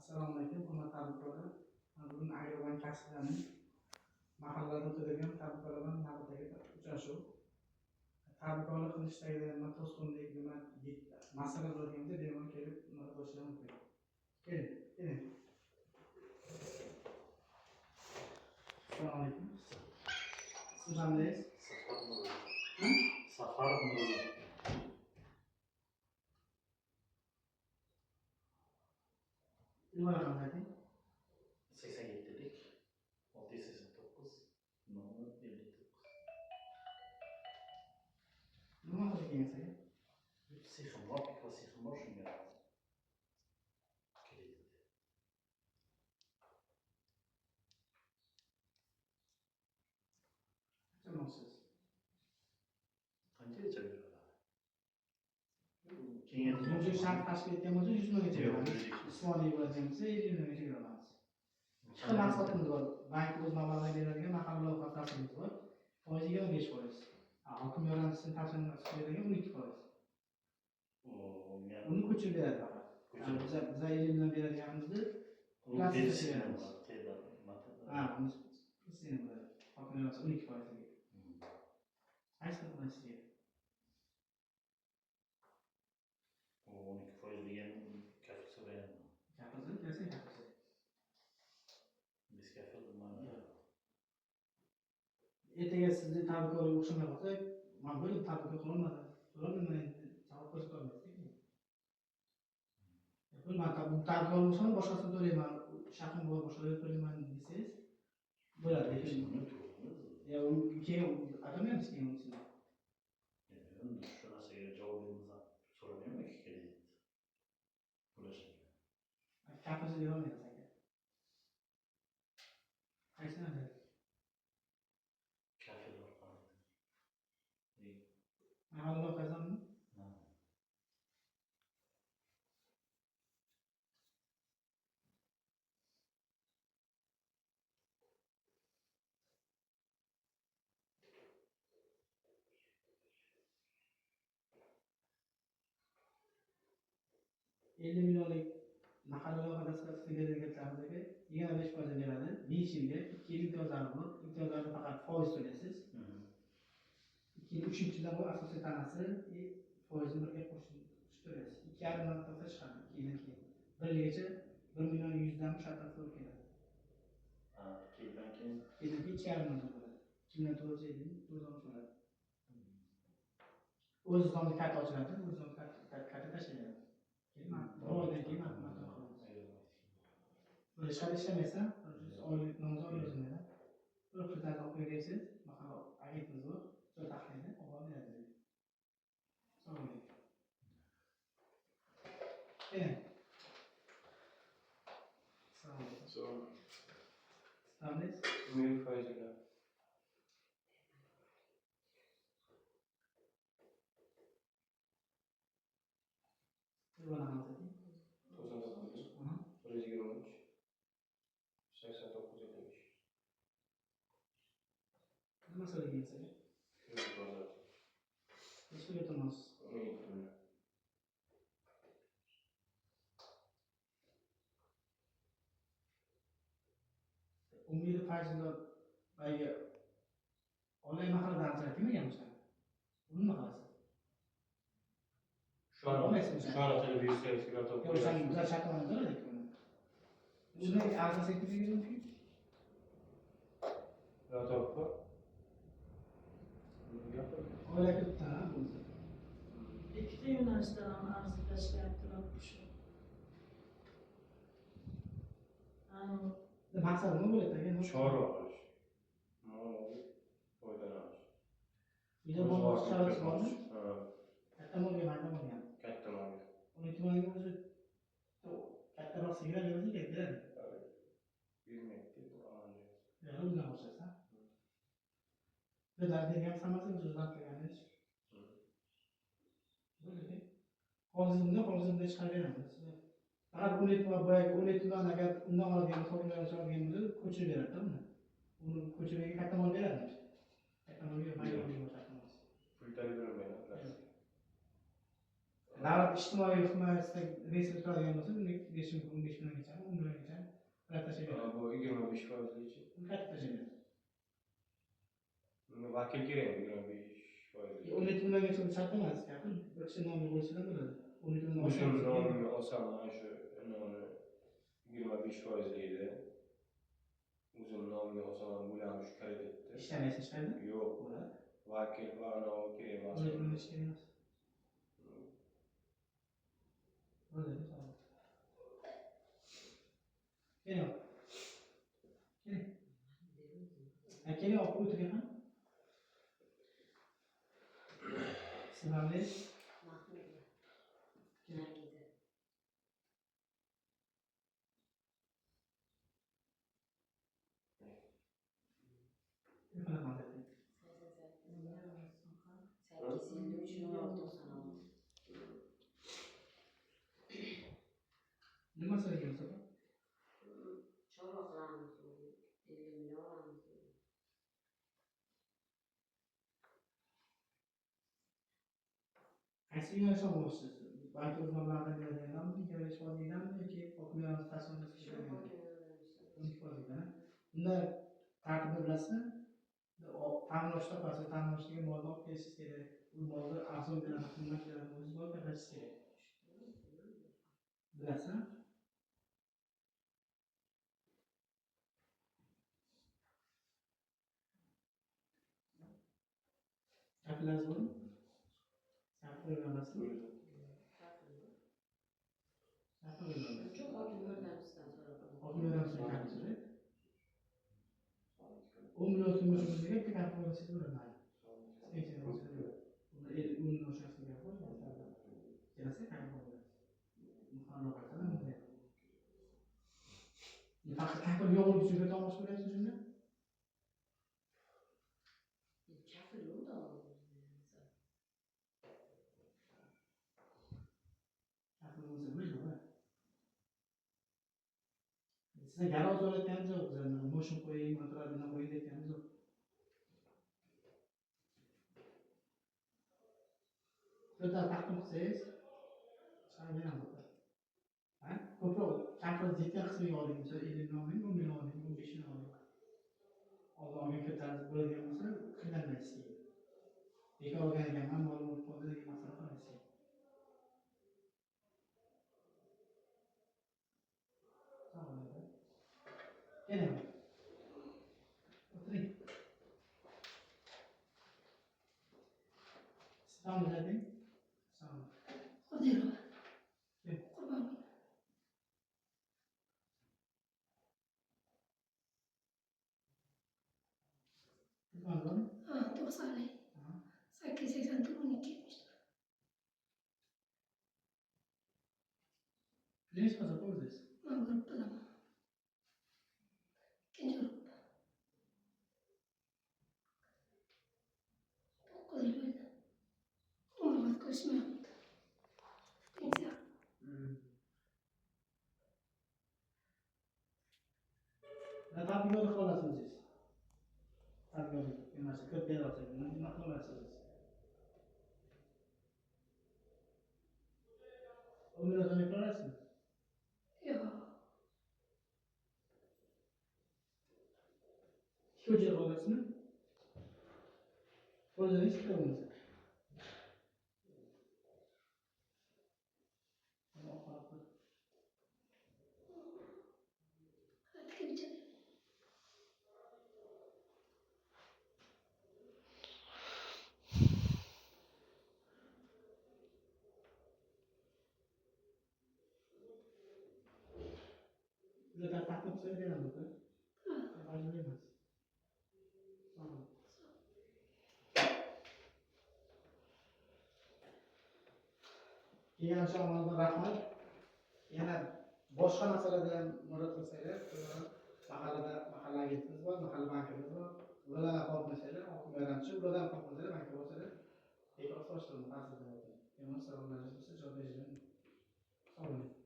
Assalamualaikum warahmatullahi wabarakatuh. Bugun Ayroban kasblarini mahallalarda o'tadigan tadbirlar bilan navbatdagi uchrashuv. Tadbirkorlik qilishdagi nima to'sqinlik, nima masala bo'lganda bemalol kelib nima bo'lishlari mumkin. Keling. Assalomu alaykum. Siz qandaysiz? Safar Nurullo. Nima raqam ayting? 87'lik 689 nomor 59. Nima qilib kelgansiz? Sixim bor, ikkita sixim bor, shunga keladi. Qanchasiz? Qanchagacha beradi? Keyin Buncha shart tashkil etgan bo'lsa 100 minggacha beramiz. Islomiy bo'ladigan bo'lsa 50 minggacha beramiz. Ikkita maqsadimiz bor. Bank o'z mablag'ini beradigan mahalla loyihalari bor. Foizi 25%. Hokim yordamchisining tavsiyasi beradigan 12%. Uni ko'chirib beradi faqat. Biz 50 ming beradiganimizni plastik beramiz. Uni sizning bo'ladi. Hokim yordamchisi 12%. Qaysi qilasizga? 12% degan kafil so'rayapman. Kafil kelsa kafil. Biz kafil mana. Ertaga sizni tadbirkorga o'xshamay qolsa, men bo'lib tadbirkor qilolmadim. So'radim javob ko'rsata olmaysiz. Bu tadbirkor bo'lsa boshqasini to'layman, shahrim bor boshqalarga to'layman desangiz bo'ladi. Ya keyin aytmaymiz keyin uni. Endi shu narsaga javobimizni so'ramayman kerak. Bo'lishadi. Kafil berolmaysiz aka. Qaysi narsa? Kafil orqali. Mahalla qazanmi? $50 millionlik mahalla loyihasi berilganlariga 25% beradi. 5 yilga 2 yil imtiyozlari bor. Imtiyozlarda faqat foiz to'laysiz. 2 yil 3-yildan bu asosiy tanasi foizni birga qo'shib to'laysiz. 2,5 marta chiqadi 2 yildan keyin. 1 yilgacha 1 million 100 dan shartlar to'lab keladi. 2 yildan keyin 2,5 million bo'ladi. 2 million 450 bo'ladi. O'z zonni karta ochiladi, o'z zonni karta tashlaydi. Keyin oydan keyin matn qilamiz. Böyle shart ishlamaysa, oylik nomzod yozilmaydi. Bir hujjatni olib berasiz, mahalla agentimiz bor, shu tahlilni olib beradi. Assalomu alaykum. Assalomu alaykum. Qanday? Men foydalar. Nima namoz 123 89 75. Nima so'ragansiz? Nechta o'tamiz? Umid farzandlar bayga onlayn mahallada ajratilmaganmi? Uni nima qilasiz? Şu an televizyon sigorta Yok sen güzel şartlarını da öyle mi? Bunu arka sektöre gidiyor mu? Sigorta. Öyle bir tane bu. İkide Yunanistan'ın arzı teşkilatı şu. Maksat mı böyle tabii? Çorba var. Foydalanish. Bir de bu çalışması var mı? Ha. Katta mı oluyor, katta mı oluyor? Katta mı? Onun için bana göre katta rastı girer mi? Girer mi? Bilmek değil bu anca. Ya uzun olacaksa. Ve derdi yapsamazsın uzun kıyamet. Böyle değil. Hozirda chiqarib beramiz. Faqat 17dan agar undan oladigan hisoblarni olganimizda ko'chirib beradi uni. Uni ko'chirmaga katta mol beradi. Katta molga mayli bo'lib chiqamiz. Pul tayyorlamaydi. davlat ijtimoiy himoyasida reysga turadigan bo'lsa, uni 15 milliongacha, 10 milliongacha qayta tashlayveradi. Bu 25%. Uni qayta tashlayveradi. Vakil kerakmi 25%? 12 milliongacha shart emas, yaqin bir kishi nomiga bo'lsa ham bo'ladi. 12 million O'zim oshadi. nomimni olsam, mana shu nonni 25% deydi. O'zim nomimni olsam ham bo'ladi shu kreditni. Ishlamaysiz hech qayerda? Yo'q. Bo'ladi. Vakil va anavi kerak emas. 12 million hech kerak emas. Bo'ladi, tamam. Keling. Keling. Keling, olib o'tiring ham. Sizlarning nima so'ragan sabab? Chorva qilamiz, 50 million olamiz. Qaysi yo'nalish olmoqchisiz? Balki o'z mablag'dan beradiganmi, yoki foydalanmi yoki hokimiyat tasarrufida ishlaganmi? 12%dan. Unda tartibni bilasizmi? Ta'minlash topasiz, ta'minlashga molni olib kelishingiz kerak. Bu molni arzon bilan qimmat bilan o'zingiz olib kelishingiz kerak. Bilasizmi? Gaplaringiz bormi? Gaplaringiz Çok hokim yordamchisidan so'radim. hokim yordamchisidan gapirsangiz. 10 million so'm o'shimizga bitta gap qo'ysangiz bo'ladi. Hech narsa yo'q. Bunda 10 million o'shasiga gap qo'ysangiz. Kelasa gap qo'yasiz. Muxolifat qiladi bunday. Faqat kafil yo'q bo'lib shunga to'g'ri so'raysiz shunda? Kafil yo'q da. Kafil bo'lsa bo'ladi. Sizga garov so'rayotganimiz yo'q. Bizlar motion qo'ying, motorlarni qo'ying deyotganimiz yo'q. To'rtta taqdim qilsangiz, chiqaveramiz. Ha? Ko'proq kafil yetgan qismiga oling. Misol 50 million oling, 10 million oling, 15 million oling. Oldin olgan kirtangiz bo'ladigan bo'lsa, qiynalmaysiz. Bekor olgan ekanman, molim olib qoldi degan masala qilmaysiz. Tamam. Keling. O'tiring. Salom bering. Salom. Qodirova. Kim? Qurbon. Qurbon. 90lik. 880 12 70. Birinchi qator ko'rdingiz. Men ko'rib bilaman. Ikkinchi guruh. 9 yil bo'ldi. Umrbod ko'rishmayapti. Pensiya. Tadbirkor qila olasizmi siz? Tadbirkor emas, ko'p bera olsangiz, nima qila olasiz? 10 million so'm qila olasizmi? Yo'q. Ko'cha qila olasizmi? O'zingiz qila olasiz. Ikkinchi. Sizlar taqdim qilsangiz beramiz. Majburiy emas. Tamam. Kelgan shaxmatga rahmat. Yana boshqa masalada ham murojaat qilsanglar, mahalla agentligimiz bor, mahalla bankimiz bor. Ulardan qo'rqmasanglar, hokim yordamchi, ulardan qo'rqmasanglar, banka bo'lsalar, bekor solishtirib qarzdorlar. Yomon savollar bo'lsa javob berishim. Sog' bo'ling.